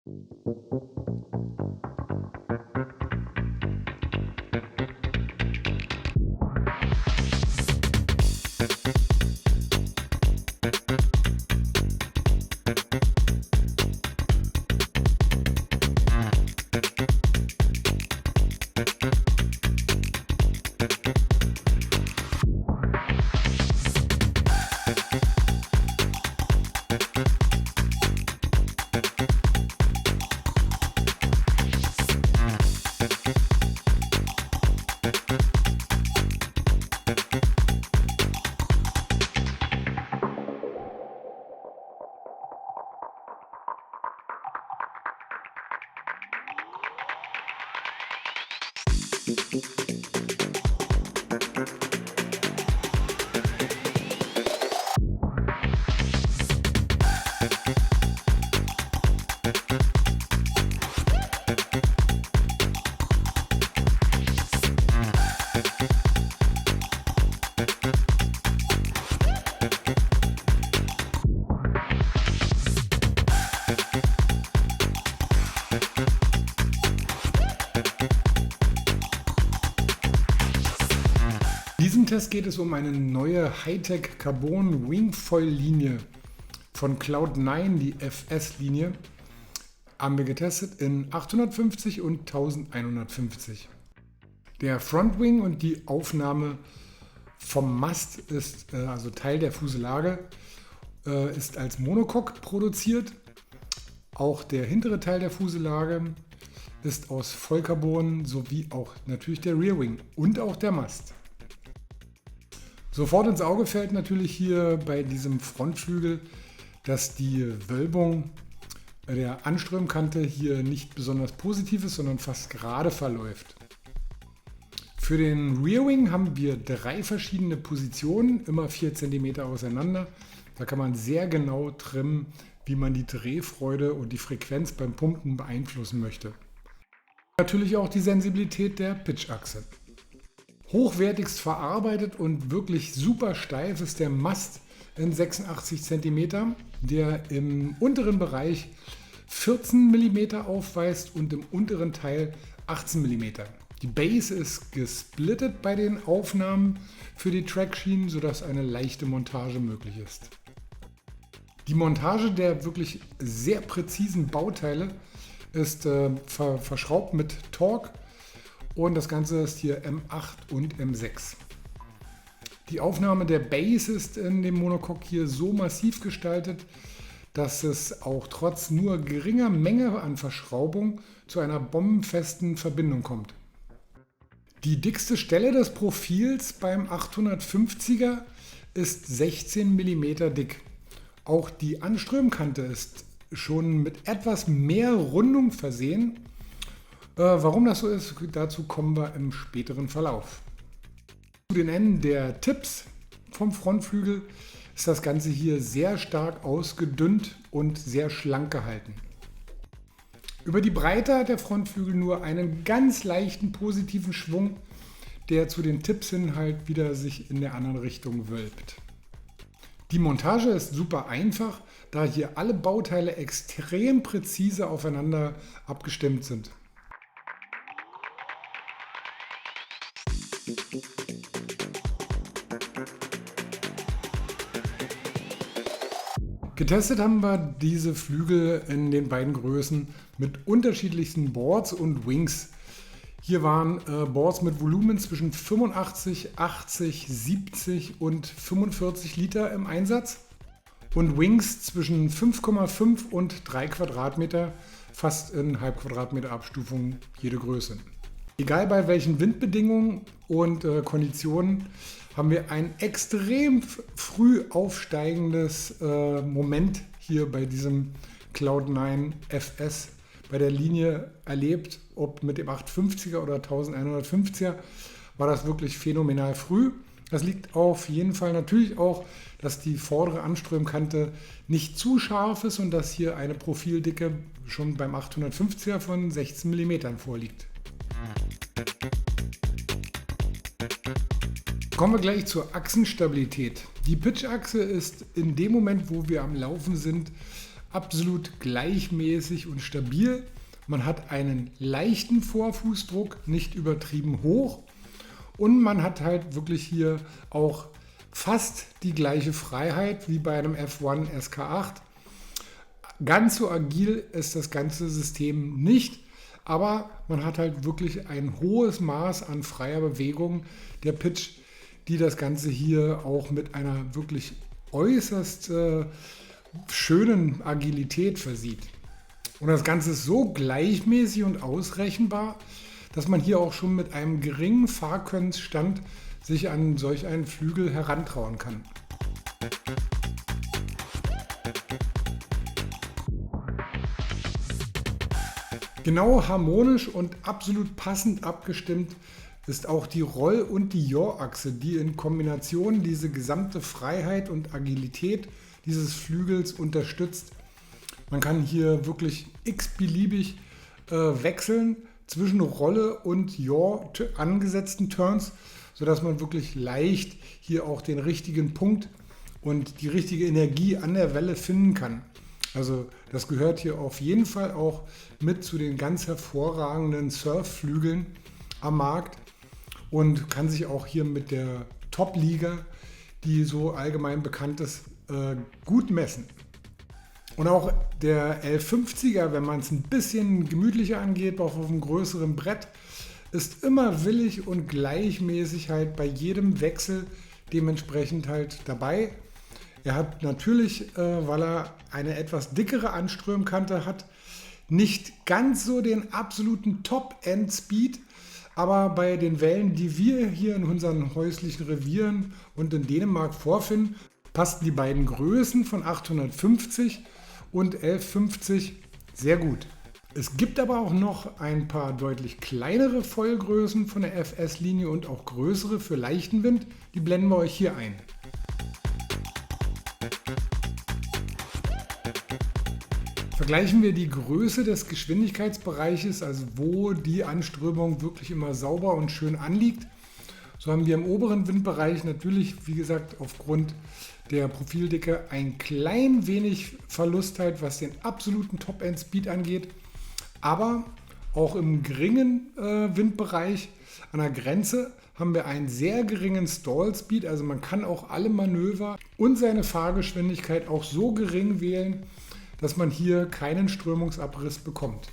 In diesem Test geht es um eine neue Hightech Carbon Wingfoil Linie von Cloud9, die FS-Linie. Haben wir getestet in 850 und 1150. Der Frontwing und die Aufnahme vom Mast ist also Teil der Fuselage, ist als Monocoque produziert. Auch der hintere Teil der Fuselage ist aus Vollcarbon sowie auch natürlich der Rearwing und auch der Mast. Sofort ins Auge fällt natürlich hier bei diesem Frontflügel, dass die Wölbung der Anströmkante hier nicht besonders positiv ist, sondern fast gerade verläuft. Für den Rearwing haben wir 3 verschiedene Positionen, immer 4 cm auseinander. Da kann man sehr genau trimmen, wie man die Drehfreude und die Frequenz beim Pumpen beeinflussen möchte. Natürlich auch die Sensibilität der Pitchachse. Hochwertigst verarbeitet und wirklich super steif ist der Mast in 86 cm, der im unteren Bereich 14 mm aufweist und im unteren Teil 18 mm. Die Base ist gesplittet bei den Aufnahmen für die Trackschienen, sodass eine leichte Montage möglich ist. Die Montage der wirklich sehr präzisen Bauteile ist verschraubt mit Torque. Und das Ganze ist hier M8 und M6. Die Aufnahme der Base ist in dem Monocoque hier so massiv gestaltet, dass es auch trotz nur geringer Menge an Verschraubung zu einer bombenfesten Verbindung kommt. Die dickste Stelle des Profils beim 850er ist 16 mm dick. Auch die Anströmkante ist schon mit etwas mehr Rundung versehen. Warum das so ist, dazu kommen wir im späteren Verlauf. Zu den Enden der Tipps vom Frontflügel ist das Ganze hier sehr stark ausgedünnt und sehr schlank gehalten. Über die Breite hat der Frontflügel nur einen ganz leichten positiven Schwung, der zu den Tipps hin halt wieder sich in der anderen Richtung wölbt. Die Montage ist super einfach, da hier alle Bauteile extrem präzise aufeinander abgestimmt sind. Getestet haben wir diese Flügel in den beiden Größen mit unterschiedlichsten Boards und Wings. Hier waren Boards mit Volumen zwischen 85, 80, 70 und 45 Liter im Einsatz und Wings zwischen 5,5 und 3 Quadratmeter, fast in halb Quadratmeter Abstufung jede Größe. Egal bei welchen Windbedingungen und Konditionen haben wir ein extrem früh aufsteigendes Moment hier bei diesem Cloud9 FS bei der Linie erlebt. Ob mit dem 850er oder 1150er war das wirklich phänomenal früh. Das liegt auf jeden Fall natürlich auch, dass die vordere Anströmkante nicht zu scharf ist und dass hier eine Profildicke schon beim 850er von 16 mm vorliegt. Kommen wir gleich zur Achsenstabilität. Die Pitchachse ist in dem Moment, wo wir am Laufen sind, absolut gleichmäßig und stabil. Man hat einen leichten Vorfußdruck, nicht übertrieben hoch. Und man hat halt wirklich hier auch fast die gleiche Freiheit wie bei einem F1 SK8. Ganz so agil ist das ganze System nicht, aber man hat halt wirklich ein hohes Maß an freier Bewegung der Pitch, die das Ganze hier auch mit einer wirklich äußerst schönen Agilität versieht. Und das Ganze ist so gleichmäßig und ausrechenbar, dass man hier auch schon mit einem geringen Fahrkönnensstand sich an solch einen Flügel herantrauen kann. Genau harmonisch und absolut passend abgestimmt ist auch die Roll- und die Yaw-Achse, die in Kombination diese gesamte Freiheit und Agilität dieses Flügels unterstützt. Man kann hier wirklich x-beliebig wechseln zwischen Rolle und Yaw angesetzten Turns, sodass man wirklich leicht hier auch den richtigen Punkt und die richtige Energie an der Welle finden kann. Also das gehört hier auf jeden Fall auch mit zu den ganz hervorragenden Surfflügeln am Markt und kann sich auch hier mit der Top-Liga, die so allgemein bekannt ist, gut messen. Und auch der L50er, wenn man es ein bisschen gemütlicher angeht, auch auf einem größeren Brett, ist immer willig und gleichmäßig halt bei jedem Wechsel dementsprechend halt dabei. Er hat natürlich, weil er eine etwas dickere Anströmkante hat, nicht ganz so den absoluten Top-End-Speed, aber bei den Wellen, die wir hier in unseren häuslichen Revieren und in Dänemark vorfinden, passen die beiden Größen von 850 und 1150 sehr gut. Es gibt aber auch noch ein paar deutlich kleinere Vollgrößen von der FS-Linie und auch größere für leichten Wind. Die blenden wir euch hier ein. Vergleichen wir die Größe des Geschwindigkeitsbereiches, also wo die Anströmung wirklich immer sauber und schön anliegt. So haben wir im oberen Windbereich natürlich, wie gesagt, aufgrund der Profildicke ein klein wenig Verlust halt, was den absoluten Top-End-Speed angeht. Aber auch im geringen Windbereich an der Grenze haben wir einen sehr geringen Stall-Speed. Also man kann auch alle Manöver und seine Fahrgeschwindigkeit auch so gering wählen, dass man hier keinen Strömungsabriss bekommt.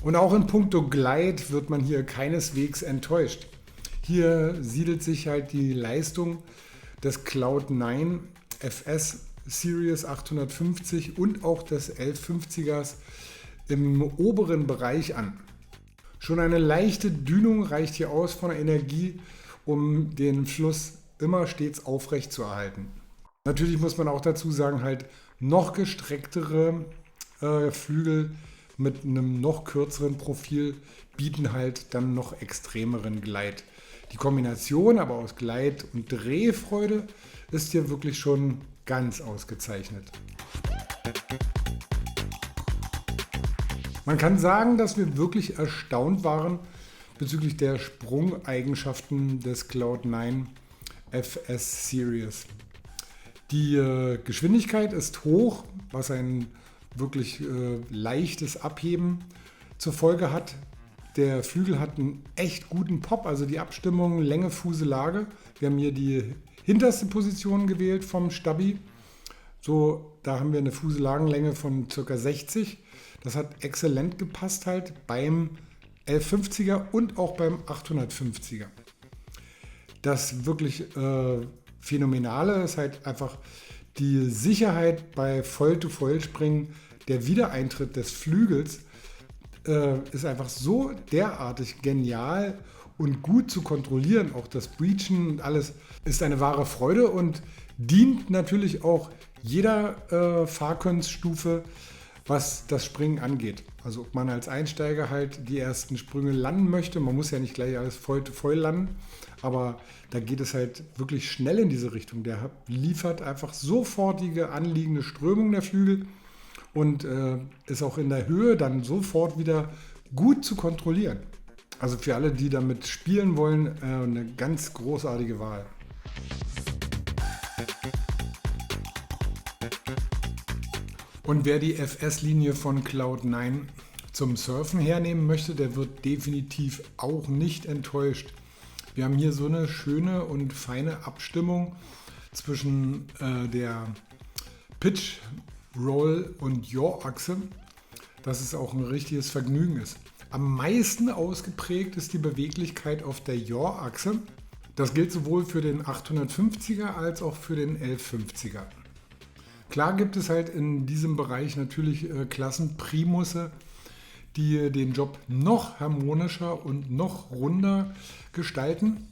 Und auch in puncto Glide wird man hier keineswegs enttäuscht. Hier siedelt sich halt die Leistung des Cloud9 FS Series 850 und auch des 1150ers im oberen Bereich an. Schon eine leichte Dünung reicht hier aus von der Energie, um den Fluss immer stets aufrecht zu erhalten. Natürlich muss man auch dazu sagen, halt noch gestrecktere Flügel mit einem noch kürzeren Profil bieten halt dann noch extremeren Gleit. Die Kombination aber aus Gleit und Drehfreude ist hier wirklich schon ganz ausgezeichnet. Man kann sagen, dass wir wirklich erstaunt waren bezüglich der Sprungeigenschaften des Cloud9 FS Series. Die Geschwindigkeit ist hoch, was ein wirklich leichtes Abheben zur Folge hat. Der Flügel hat einen echt guten Pop, also die Abstimmung Länge, Fuselage. Wir haben hier die hinterste Position gewählt vom Stabi. So, da haben wir eine Fuselagenlänge von ca. 60. Das hat exzellent gepasst halt beim 1150er und auch beim 850er. Das wirklich Phänomenale ist halt einfach die Sicherheit bei Foil-to-Foil-Springen. Der Wiedereintritt des Flügels ist einfach so derartig genial und gut zu kontrollieren. Auch das Breachen und alles ist eine wahre Freude und dient natürlich auch jeder Fahrkönnensstufe, was das Springen angeht. Also ob man als Einsteiger halt die ersten Sprünge landen möchte, man muss ja nicht gleich alles Foil-to-Foil landen, aber da geht es halt wirklich schnell in diese Richtung. Der liefert einfach sofortige anliegende Strömung der Flügel und ist auch in der Höhe dann sofort wieder gut zu kontrollieren. Also für alle, die damit spielen wollen, eine ganz großartige Wahl. Und wer die FS-Linie von Cloud9 zum Surfen hernehmen möchte, der wird definitiv auch nicht enttäuscht. Wir haben hier so eine schöne und feine Abstimmung zwischen der Pitch, Roll und Yaw-Achse, dass es auch ein richtiges Vergnügen ist. Am meisten ausgeprägt ist die Beweglichkeit auf der Yaw-Achse. Das gilt sowohl für den 850er als auch für den 1150er. Klar gibt es halt in diesem Bereich natürlich Klassenprimusse, die den Job noch harmonischer und noch runder gestalten.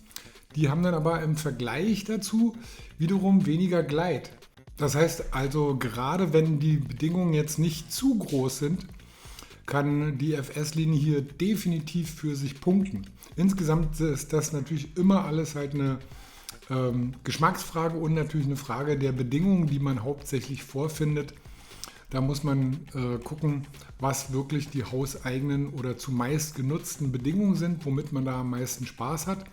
Die haben dann aber im Vergleich dazu wiederum weniger Gleit. Das heißt also, gerade wenn die Bedingungen jetzt nicht zu groß sind, kann die FS-Linie hier definitiv für sich punkten. Insgesamt ist das natürlich immer alles halt eine Geschmacksfrage und natürlich eine Frage der Bedingungen, die man hauptsächlich vorfindet. Da muss man gucken, was wirklich die hauseigenen oder zumeist genutzten Bedingungen sind, womit man da am meisten Spaß hat.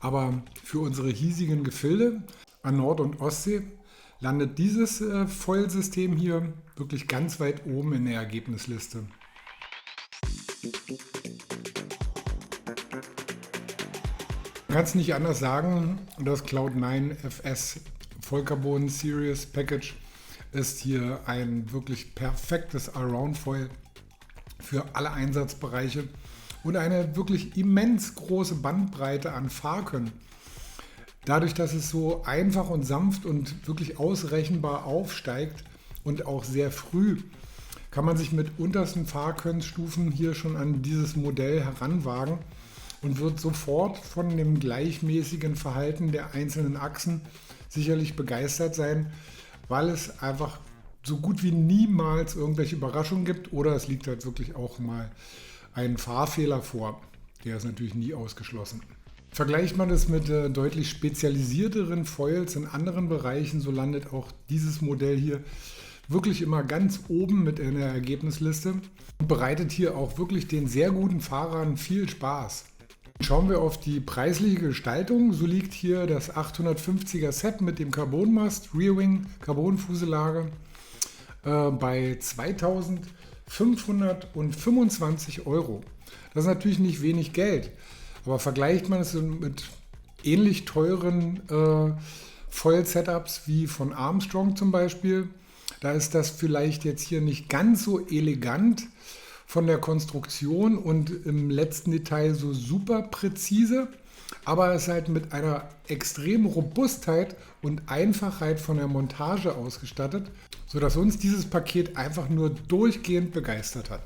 Aber für unsere hiesigen Gefilde an Nord- und Ostsee landet dieses Foil-System hier wirklich ganz weit oben in der Ergebnisliste. Man kann es nicht anders sagen, das Cloud9 FS Vollcarbon Series Package ist hier ein wirklich perfektes Allround-Foil für alle Einsatzbereiche und eine wirklich immens große Bandbreite an Fahrkönnen. Dadurch, dass es so einfach und sanft und wirklich ausrechenbar aufsteigt und auch sehr früh, kann man sich mit untersten Fahrkönnensstufen hier schon an dieses Modell heranwagen und wird sofort von dem gleichmäßigen Verhalten der einzelnen Achsen sicherlich begeistert sein, weil es einfach so gut wie niemals irgendwelche Überraschungen gibt oder es liegt halt wirklich auch mal ein Fahrfehler vor. Der ist natürlich nie ausgeschlossen. Vergleicht man das mit deutlich spezialisierteren Foils in anderen Bereichen, so landet auch dieses Modell hier wirklich immer ganz oben mit in der Ergebnisliste und bereitet hier auch wirklich den sehr guten Fahrern viel Spaß. Schauen wir auf die preisliche Gestaltung, so liegt hier das 850er Set mit dem Carbonmast, Rearwing, Carbonfuselage bei 2.525 €. Das ist natürlich nicht wenig Geld, aber vergleicht man es mit ähnlich teuren Foil-Setups wie von Armstrong zum Beispiel, da ist das vielleicht jetzt hier nicht ganz so elegant von der Konstruktion und im letzten Detail so super präzise, aber es ist halt mit einer extremen Robustheit und Einfachheit von der Montage ausgestattet, sodass uns dieses Paket einfach nur durchgehend begeistert hat.